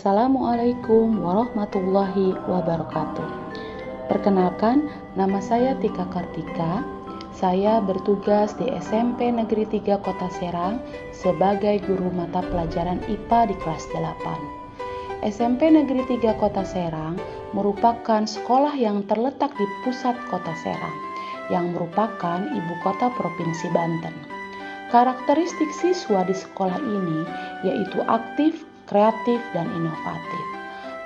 Assalamualaikum warahmatullahi wabarakatuh. Perkenalkan, nama saya Tika Kartika. Saya bertugas di SMP Negeri 3 Kota Serang sebagai guru mata pelajaran IPA di kelas 8. SMP Negeri 3 Kota Serang merupakan sekolah yang terletak di pusat Kota Serang, yang merupakan ibu kota Provinsi Banten. Karakteristik siswa di sekolah ini yaitu aktif, kreatif, dan inovatif.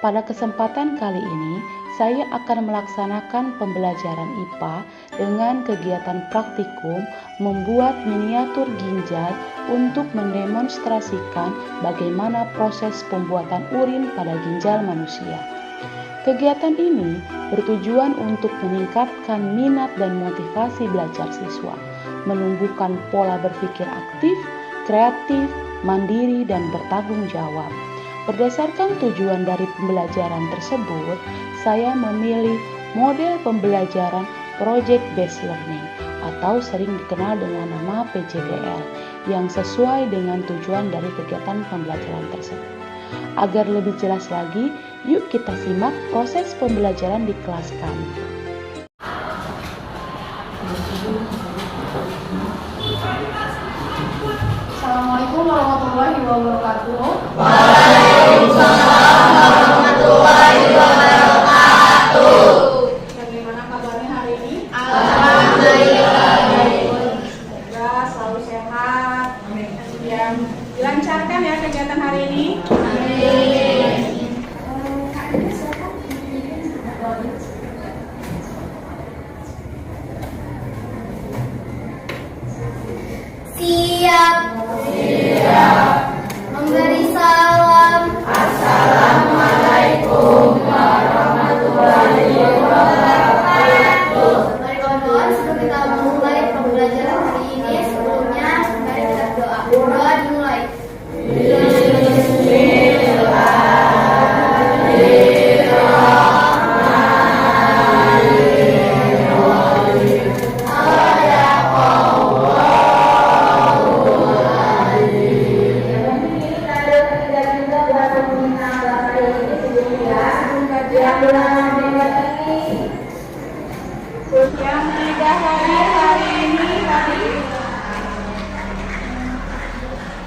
Pada kesempatan kali ini, saya akan melaksanakan pembelajaran IPA dengan kegiatan praktikum membuat miniatur ginjal untuk mendemonstrasikan bagaimana proses pembuatan urin pada ginjal manusia. Kegiatan ini bertujuan untuk meningkatkan minat dan motivasi belajar siswa, menumbuhkan pola berpikir aktif, kreatif, mandiri, dan bertanggung jawab. Berdasarkan tujuan dari pembelajaran tersebut, saya memilih model pembelajaran Project Based Learning atau sering dikenal dengan nama PJBL yang sesuai dengan tujuan dari kegiatan pembelajaran tersebut. Agar lebih jelas lagi, yuk kita simak proses pembelajaran di kelas kami. Assalamualaikum warahmatullahi wabarakatuh. Waalaikumsalam warahmatullahi wabarakatuh. Bagaimana kabarnya hari ini? Alhamdulillah. Semoga selalu sehat dan dilancarkan ya kegiatan hari ini. Siap. Memberi salam. Assalamualaikum warahmatullahi wabarakatuh. Mari kawan-kawan, sebelum kita mulai pembelajaran hari ini, sebelumnya mari kita berdoa. Doa dimulai. Yang tidak hadir hari ini tadi.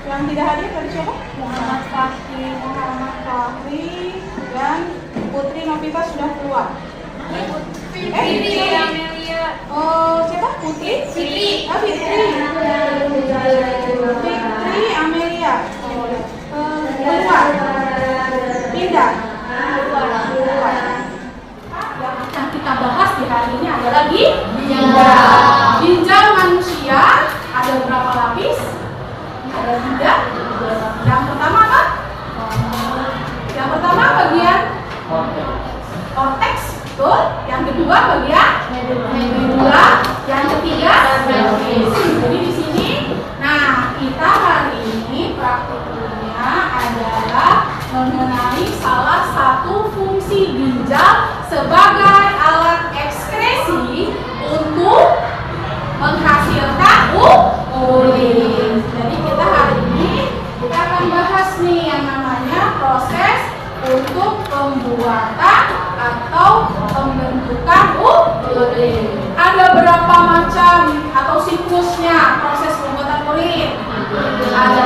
Yang tidak hadir tadi siapa? Muhammad Fahri dan Putri Noviva sudah keluar. Fitri Amelia. Oh, siapa? Putri? Fitri. Fitri Amelia. Keluar. Pindah. Keluar. Yang kita bahas di hari ini adalah ginjal. Ginjal manusia ada berapa lapis? Ada 3. Yang pertama apa? Yang pertama bagian korteks, betul. Yang kedua bagian medula. Yang ketiga jadi di sini. Nah, kita hari ini praktikumnya adalah mengenai salah satu fungsi ginjal sebagai alat ekskresi untuk menghasilkan urin. Jadi kita hari ini kita akan bahas nih yang namanya proses untuk pembuatan atau pembentukan urin. Ada berapa macam atau siklusnya proses pembuatan urin? Ada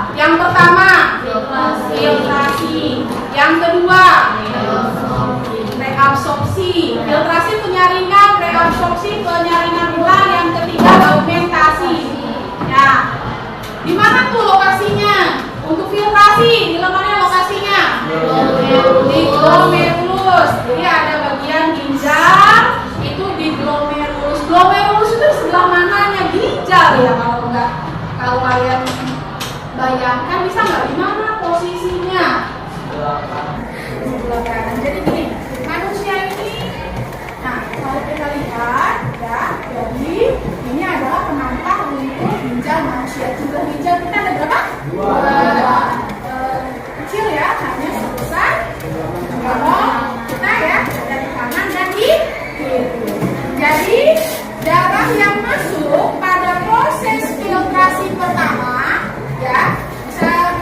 3. Yang pertama filtrasi. Yang kedua reabsorpsi. Filtrasi penyaringan, reabsorpsi penyaringan ulang. Yang ketiga augmentasi. Ya, di mana tuh lokasinya? Untuk filtrasi, di mana lokasinya? Di glomerulus. Jadi ada bagian ginjal itu di glomerulus. Glomerulus itu sebelah mananya ginjal ya kalau kalian bayangkan, bisa nggak di mana posisinya? Sebelah kanan. Jadi gini, manusia ini, nah kalau kita lihat ya, jadi ini adalah penampang untuk ginjal manusia. Jumlah ginjal kita ada berapa? 2. Kecil ya, hanya sebesar kalau kita ya ada di kanan dan di kiri. Jadi darah yang masuk pada proses filtrasi pertama ya bisa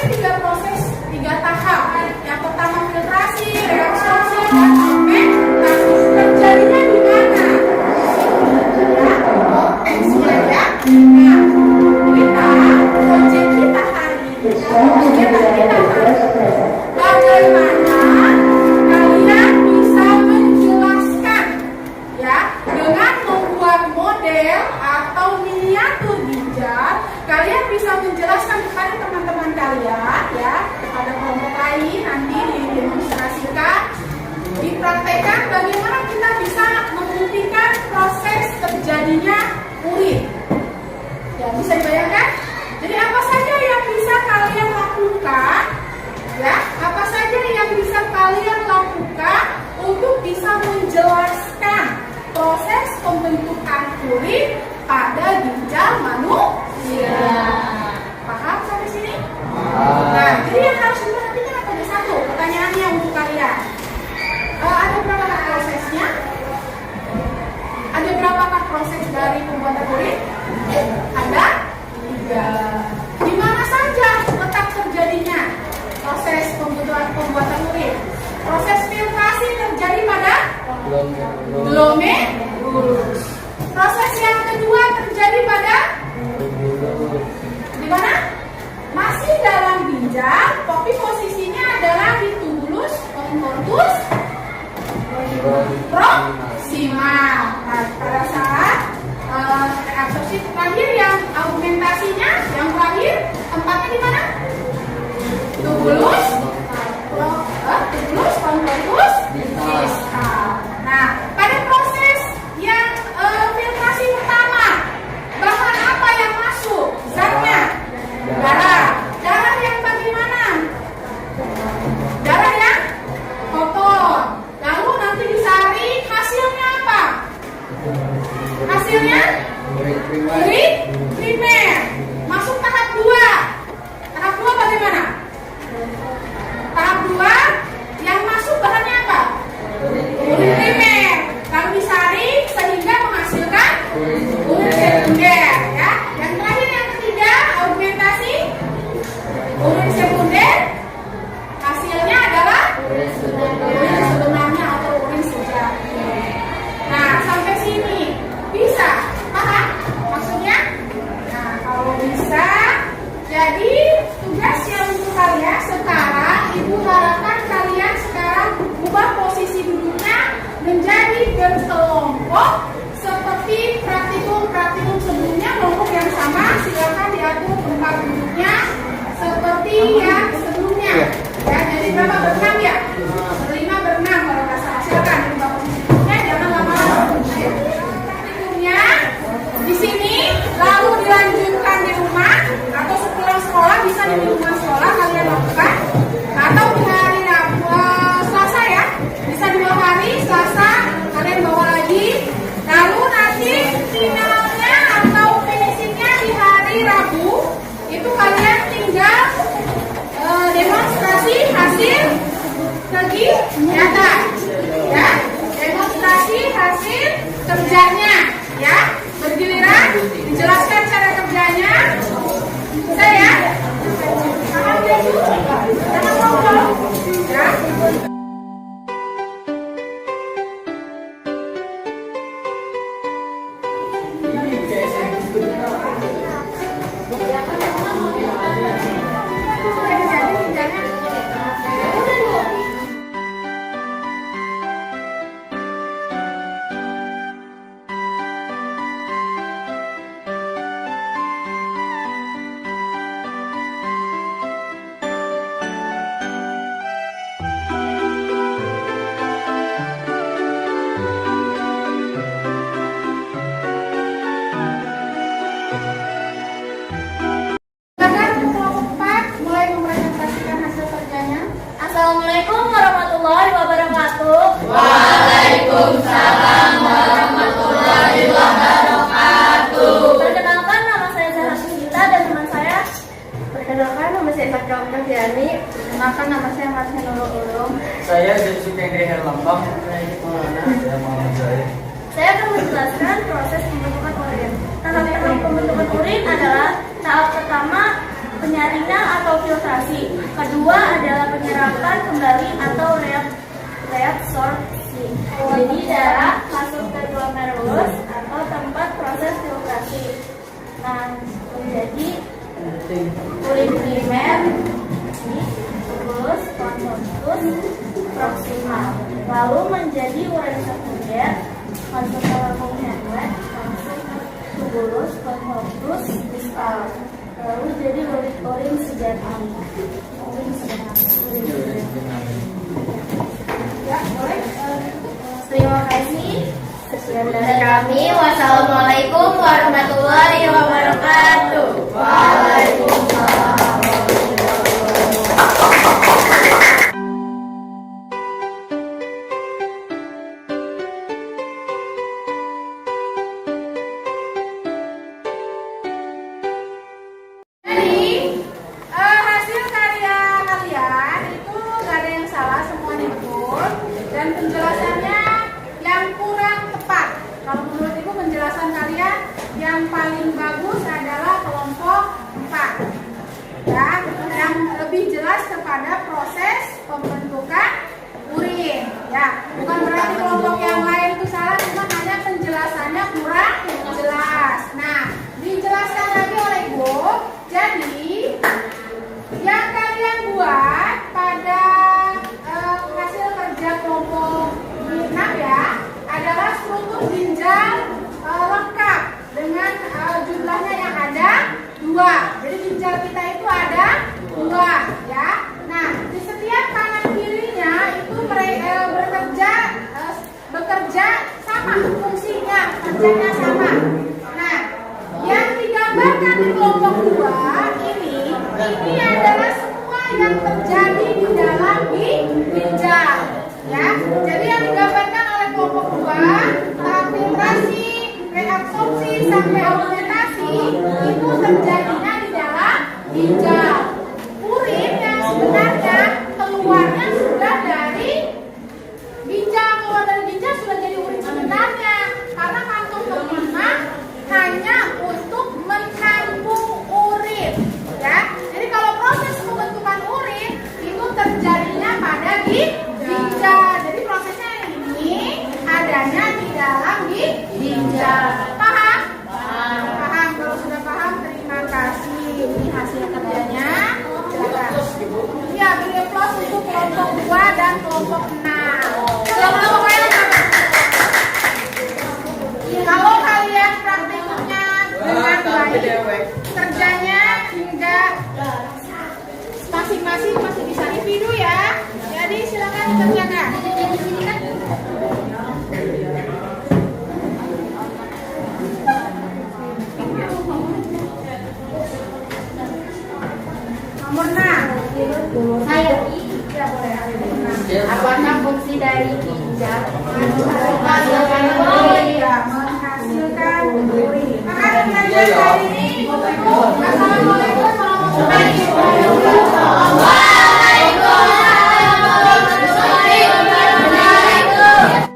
ada tiga tahap. Yang pertama filtrasi, reabsorpsi, dan fermentasi. Terjadinya di mana? Sudah ya? Nah, project kita hari ini, bagaimana kalian bisa menjelaskan ya dengan membuat model atau miniatur ginjal. Kalian bisa menjelaskan kepada teman-teman kalian ya, ada kelompok lain nanti didemonstrasikan, dipraktekkan bagaimana kita bisa membuktikan proses terjadinya urin. Ya, bisa dibayangkan? Jadi apa saja yang bisa kalian lakukan? Ya, apa saja yang bisa kalian lakukan untuk bisa menjelaskan proses pembentukan urin pada ginjal manusia? Paham sampai sini? Nah, jadi yang harus diperhatikan apa? Ada satu pertanyaannya untuk kalian. Ada berapa prosesnya? Ada berapakah proses dari pembuatan urin? Ada 3. Di mana saja letak terjadinya proses pembuatan urin? Proses filtrasi terjadi pada glomerulus. Proses yang kedua terjadi pada di mana? Masih dalam ginjal, tapi posisinya adalah di tubulus contortus proximal. Nah, pada saat reabsorpsi terakhir yang augmentasinya yang terakhir tempatnya di mana? Tubulus contortus distal. Nah, pada proses yang filtrasi pertama, bahan apa yang masuk? Zatnya darah. Darah yang bagaimana? Darah yang kotor. Lalu nanti disaring, hasilnya apa? Hasilnya urin primer. Masuk tahap 2. Tahap 2 bagaimana? Tahap 2 yang masuk bahannya apa? Urin primer. Lalu disaring sehingga menghasilkan urin sekunder ya. Yang terakhir yang ketiga, augmentasi urin sekunder. Hasilnya adalah urin sebenarnya atau urin sejati. Nah, sampai sini bisa paham maksudnya? Nah, kalau bisa, jadi tugas yang untuk kalian sekarang, ibu harapkan kalian sekarang ubah posisi duduknya menjadi berkelompok seperti praktikum sebelumnya. Kelompok yang sama silakan diatur tempat duduknya seperti yang sebelumnya. Ya, jadi berapa? Berenam ya? 5 berenam kalau nggak salah. Silakan ubah posisi duduknya, jangan lama-lama. Praktikumnya di sini, lalu dilanjutkan di rumah atau sepulang sekolah, bisa di lingkungan sekolah kalian lakukan, atau di hari Selasa ya, bisa 2 hari Selasa kalian bawa lagi, lalu nanti finalnya atau finishingnya di hari Rabu itu kalian tinggal demonstrasi hasil kegiatan ya, demonstrasi hasil kerjanya ya, bergiliran dijelaskan cara kerjanya. Saya paham ya Bu? Jangan ngobrol ya. Assalamualaikum warahmatullahi wabarakatuh. Waalaikumsalam warahmatullahi wabarakatuh. Perkenalkan, nama saya Zahra Sita dan teman saya. Perkenalkan, nama saya Fatka Fiani. Perkenalkan, nama saya Marsha Nurul Ulum. Saya Jepsi Kendri Herlambang. Saya akan menjelaskan proses pembentukan urin. Tahap pembentukan urin adalah tahap pertama penyaringan atau filtrasi. Kedua adalah penyerapan kembali atau reabsorpsi. Jadi darah masuk ke glomerulus atau tempat proses filtrasi. Nah, menjadi urin primer, tubulus, convolutus, proximal. Lalu menjadi urin sekunder, masuk ke lambung hemat, tubulus, convolutus, distal. Lalu jadi urin sejati. Ya, boleh. Terima kasih. Sekian dari kami. Wassalamualaikum warahmatullahi wabarakatuh. Waalaikumsalam. Jadi hasil karya kalian itu nggak ada yang salah, semuanya betul. Dan penjelasannya yang kurang tepat. Kalau menurut Ibu penjelasan kalian yang paling bagus adalah kelompok 4. Ya, yang lebih jelas kepada proses pembentukan urin. Ya, bukan berarti kelompok yang lain itu salah, cuma hanya penjelasannya kurang jelas. Nah, dijelaskan lagi oleh Ibu. Jadi, yang kalian buat pada hasil kerja kelompok 6 ya adalah struktur ginjal lengkap dengan jumlahnya yang ada 2. Jadi ginjal kita itu ada 2 ya. Nah, di setiap kanan kirinya itu bekerja sama fungsinya, kerjanya sama. Nah, yang digambarkan di kelompok 2 ini adalah semua yang terjadi di dalam ginjal ya. Jadi yang digambarkan oleh kelompok 2, filtrasi, reabsorpsi sampai augmentasi itu terjadinya di dalam ginjal. Urin yang sebenarnya keluarnya sudah dari ginjal, keluar dari ginjal sudah jadi urin sebenarnya, karena kantong kelima hanya untuk menampung urin ya. Jadi kalau proses pembentukan urin itu terjadinya pada ginjal. Jadi prosesnya ini adanya di dalam ginjal. Paham? Paham. Kalau sudah paham, terima kasih. Ini hasil kerjanya. Silakan. Ya, beri plus untuk kelompok 2 dan kelompok 6. Kelompok lain apa? Kalau kalian praktikumnya dengan baik, kerjanya hingga masing-masing masih bisa review ya. Jadi silakan dikerjakan. Nomor 6. Saya Ya, boleh. apakah fungsi dari ginjal? Menghasilkan urin. Maka pelajaran kali ini Assalamualaikum warahmatullahi wabarakatuh.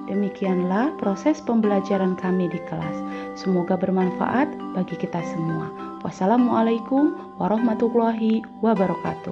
Demikianlah proses pembelajaran kami di kelas. Semoga bermanfaat bagi kita semua. Wassalamualaikum warahmatullahi wabarakatuh.